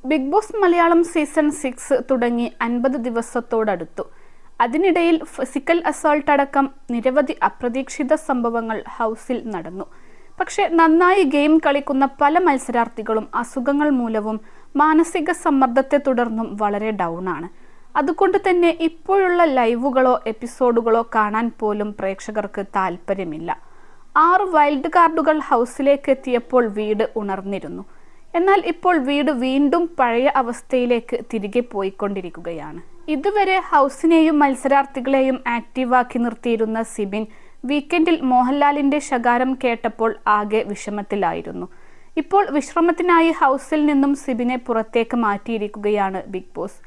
Big boss Malayalam season 6 തുടങ്ങി 50 ദിവസത്തോടടുത്തു. അതിനിടയിൽ physical assault അടക്കം നിരവധി അപ്രതീക്ഷിത സംഭവങ്ങൾ ഹൗസിൽ നടന്നു. പക്ഷേ നന്നായി ഗെയിം കളിക്കുന്ന പല മത്സരാർത്ഥികളും അസുഖങ്ങൾ മൂലവും മാനസിക സമ്മർദ്ദത്തെ തുടർന്നും വളരെ ഡൗൺ ആണ്. അതുകൊണ്ട് തന്നെ ഇപ്പോഴുള്ള ലൈവുകളോ എപ്പിസോഡുകളോ കാണാൻ പോലും പ്രേക്ഷകർക്ക് താല്പര്യമില്ല. 6 വൈൽഡ് കാർഡുകൾ ഹൗസിലേക്ക് എത്തിയപ്പോൾ വീട് ഉണർന്നിരുന്നു. എന്നാൽ ഇപ്പോൾ വീട് വീണ്ടും പഴയ അവസ്ഥയിലേക്ക് തിരികെ പോയിക്കൊണ്ടിരിക്കുകയാണ്. ഇതുവരെ ഹൗസിനെയും മത്സരാർത്ഥികളെയും ആക്റ്റീവാക്കി നിർത്തിയിരുന്ന സിബിൻ വീക്കെൻഡിൽ മോഹൻലാലിന്റെ ശകാരം കേട്ടപ്പോൾ ആകെ വിഷമത്തിലായിരുന്നു. ഇപ്പോൾ വിശ്രമത്തിനായി ഹൗസിൽ നിന്നും സിബിനെ പുറത്തേക്ക് മാറ്റിയിരിക്കുകയാണ് ബിഗ് ബോസ്.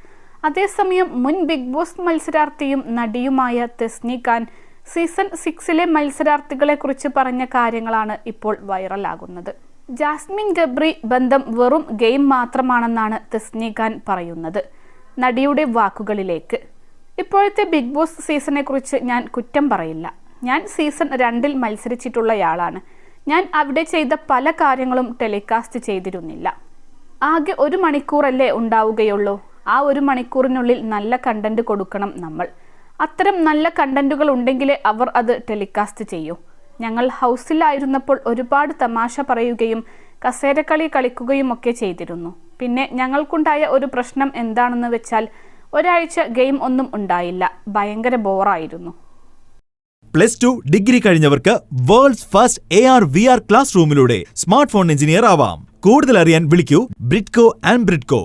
അതേസമയം മുൻ ബിഗ് ബോസ് മത്സരാർത്ഥിയും നടിയുമായ തെസ്നി ഖാൻ സീസൺ 6 മത്സരാർത്ഥികളെ കുറിച്ച് പറഞ്ഞ കാര്യങ്ങളാണ് ഇപ്പോൾ വൈറലാകുന്നത്. ജാസ്മിൻ ഗബ്രി ബന്ധം വെറും ഗെയിം മാത്രമാണെന്നാണ് തെസ്നി ഖാൻ പറയുന്നത്. നടിയുടെ വാക്കുകളിലേക്ക്, ഇപ്പോഴത്തെ ബിഗ് ബോസ് സീസണെ കുറിച്ച് ഞാൻ കുറ്റം പറയില്ല. ഞാൻ സീസൺ 2 മത്സരിച്ചിട്ടുള്ളയാളാണ്. ഞാൻ അവിടെ ചെയ്ത പല കാര്യങ്ങളും ടെലികാസ്റ്റ് ചെയ്തിരുന്നില്ല. ആകെ 1 മണിക്കൂറല്ലേ ഉണ്ടാവുകയുള്ളൂ. ആ 1 മണിക്കൂറിനുള്ളിൽ നല്ല കണ്ടന്റ് കൊടുക്കണം നമ്മൾ. അത്തരം നല്ല കണ്ടന്റുകൾ ഉണ്ടെങ്കിലേ അവർ അത് ടെലികാസ്റ്റ് ചെയ്യൂ. ഞങ്ങൾ ഹൗസിലായിരുന്നപ്പോൾ ഒരുപാട് തമാശ പറയുകയും കസേരക്കളി കളിക്കുകയും ഒക്കെ ചെയ്തിരുന്നു. പിന്നെ ഞങ്ങൾക്കുണ്ടായ ഒരു പ്രശ്നം എന്താണെന്ന് വെച്ചാൽ ഒരാഴ്ച ഗെയിം ഒന്നും ഉണ്ടായില്ല. ഭയങ്കര ബോറായിരുന്നു. +2 ഡിഗ്രി കഴിഞ്ഞവർക്ക് world's first AR VR class റൂമിലൂടെ സ്മാർട്ട് ഫോൺ എഞ്ചിനീയർ ആവാം. കൂടുതൽ അറിയാൻ വിളിക്കൂ ബ്രിഡ്കോ ആൻഡ് ബ്രിഡ്കോ.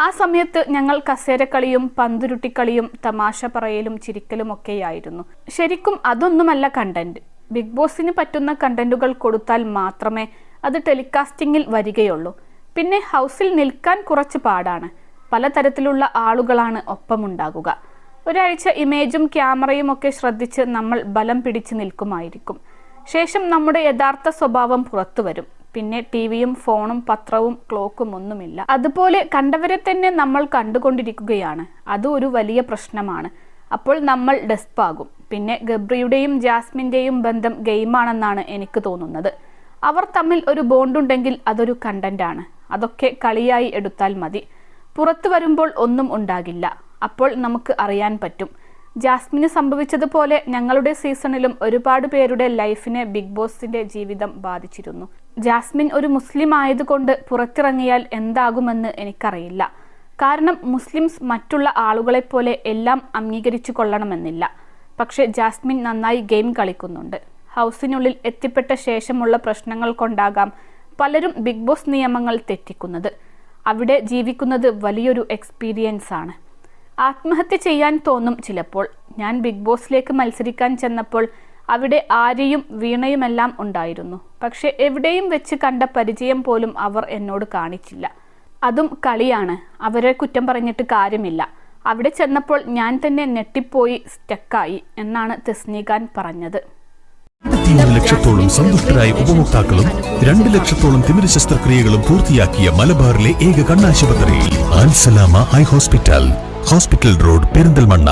ആ സമയത്ത് ഞങ്ങൾ കസേരക്കളിയും പന്തുരുട്ടിക്കളിയും തമാശ പറയലും ചിരിക്കലും ഒക്കെയായിരുന്നു. ശരിക്കും അതൊന്നുമല്ല കണ്ടന്റ്. ബിഗ് ബോസിന് പറ്റുന്ന കണ്ടന്റുകൾ കൊടുത്താൽ മാത്രമേ അത് ടെലികാസ്റ്റിംഗിൽ വരികയുള്ളൂ. പിന്നെ ഹൗസിൽ നിൽക്കാൻ കുറച്ച് പാടാണ്. പലതരത്തിലുള്ള ആളുകളാണ് ഒപ്പമുണ്ടാകുക. ഒരാഴ്ച ഇമേജും ക്യാമറയും ഒക്കെ ശ്രദ്ധിച്ച് നമ്മൾ ബലം പിടിച്ച് നിൽക്കുമായിരിക്കും. ശേഷം നമ്മുടെ യഥാർത്ഥ സ്വഭാവം പുറത്തു വരും. പിന്നെ ടിവിയും ഫോണും പത്രവും ക്ലോക്കും ഒന്നുമില്ല. അതുപോലെ കണ്ടവരെ തന്നെ നമ്മൾ കണ്ടുകൊണ്ടിരിക്കുകയാണ്. അത് ഒരു വലിയ പ്രശ്നമാണ്. അപ്പോൾ നമ്മൾ ഡെസ്പാകും. പിന്നെ ഗബ്രിയുടെയും ജാസ്മിൻ്റെയും ബന്ധം ഗെയിമാണെന്നാണ് എനിക്ക് തോന്നുന്നത്. അവർ തമ്മിൽ ഒരു ബോണ്ടുണ്ടെങ്കിൽ അതൊരു കണ്ടന്റാണ്. അതൊക്കെ കളിയായി എടുത്താൽ മതി. പുറത്തു വരുമ്പോൾ ഒന്നും ഉണ്ടാകില്ല. അപ്പോൾ നമുക്ക് അറിയാൻ പറ്റും. ജാസ്മിന് സംഭവിച്ചതുപോലെ ഞങ്ങളുടെ സീസണിലും ഒരുപാട് പേരുടെ ലൈഫിനെ ബിഗ് ബോസിന്റെ ജീവിതം ബാധിച്ചിരുന്നു. ജാസ്മിൻ ഒരു മുസ്ലിം ആയതുകൊണ്ട് പുറത്തിറങ്ങിയാൽ എന്താകുമെന്ന് എനിക്കറിയില്ല. കാരണം മുസ്ലിംസ് മറ്റുള്ള ആളുകളെപ്പോലെ എല്ലാം അംഗീകരിച്ചു കൊള്ളണമെന്നില്ല. പക്ഷെ ജാസ്മിൻ നന്നായി ഗെയിം കളിക്കുന്നുണ്ട്. ഹൗസിനുള്ളിൽ എത്തിപ്പെട്ട ശേഷമുള്ള പ്രശ്നങ്ങൾ കൊണ്ടാകാം പലരും ബിഗ് ബോസ് നിയമങ്ങൾ തെറ്റിക്കുന്നത്. അവിടെ ജീവിക്കുന്നത് വലിയൊരു എക്സ്പീരിയൻസ് ആണ്. ആത്മഹത്യ ചെയ്യാൻ തോന്നും ചിലപ്പോൾ. ഞാൻ ബിഗ് ബോസിലേക്ക് മത്സരിക്കാൻ ചെന്നപ്പോൾ അവിടെ ആര്യയും വീണയുമെല്ലാം ഉണ്ടായിരുന്നു. പക്ഷെ എവിടെയും വെച്ച് കണ്ട പരിചയം പോലും അവർ എന്നോട് കാണിച്ചില്ല. അതും കളിയാണ്. അവരെ കുറ്റം പറഞ്ഞിട്ട് കാര്യമില്ല. അവിടെ ചെന്നപ്പോൾ ഞാൻ തന്നെ ഞെട്ടിപ്പോയി, സ്റ്റക്കായി എന്നാണ് തെസ്നി ഖാൻ പറഞ്ഞത്. 3 ലക്ഷത്തോളം സന്തുഷ്ടരായ ഉപഭോക്താക്കളും 2 ലക്ഷത്തോളം തിമിര ശസ്ത്രക്രിയകളും പൂർത്തിയാക്കിയ മലബാറിലെ ഏക കണ്ണാശുപത്രി അൽ സലാമ ഹൈ ഹോസ്പിറ്റൽ റോഡ് പെരിന്തൽമണ്ണ.